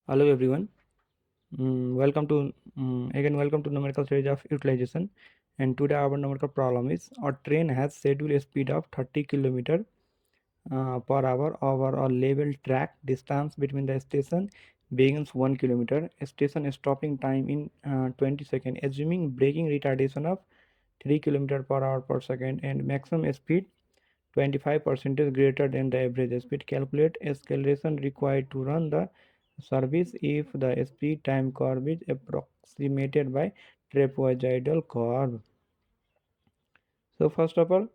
Hello everyone. Welcome to numerical series of utilization. And today our numerical problem is a train has scheduled speed of 30 km per hour over a level track. Distance between the station begins 1 km. Station stopping time in 20 seconds. Assuming braking retardation of 3 km per hour per second and maximum speed 25% greater than the average speed. Calculate acceleration required to run the service if the speed time curve is approximated by trapezoidal curve. So first of all,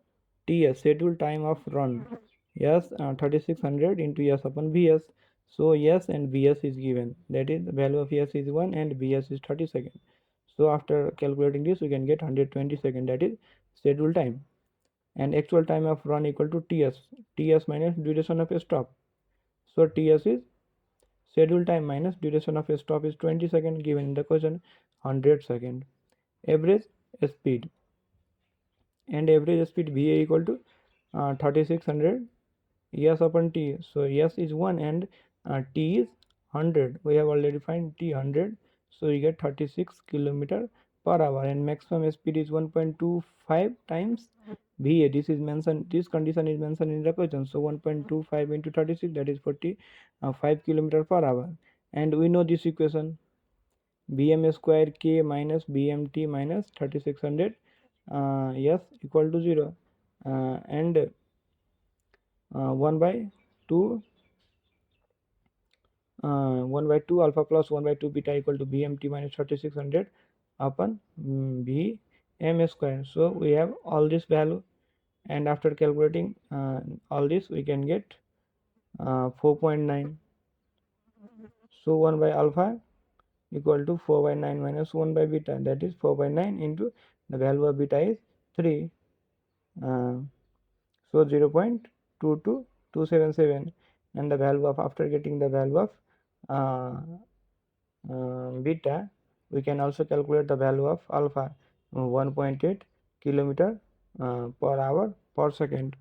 TS schedule time of run. Yes, 3600 into S upon Vs. So S and Vs is given. That is the value of S is 1 and Vs is 30 seconds. So after calculating this, we can get 120 seconds. That is schedule time. And actual time of run equal to ts minus duration of a stop. So ts is schedule time minus duration of a stop is 20 seconds given in the question 100 second. Average speed and average speed va equal to 3600 s upon t. So s is 1 and t is 100. We have already find t 100, so we get 36 kilometer per hour and maximum speed is 1.25 times va. This is mentioned, this condition is mentioned in the question. So 1.25 into 36, that is 45 kilometer per hour. And we know this equation, bm square k minus bmt minus 3600 s equal to 0, and 1 by 2 1 by 2 alpha plus 1 by 2 beta equal to bmt minus 3600 upon bm square. So we have all this value, and after calculating all this, we can get 4.9. So 1 by alpha equal to 4 by 9 minus 1 by beta, that is 4 by 9 into the value of beta is 3. uh, so 0.22277, and the value of, after getting the value of uh, beta, we can also calculate the value of alpha, 1.8 kilometer per hour per second.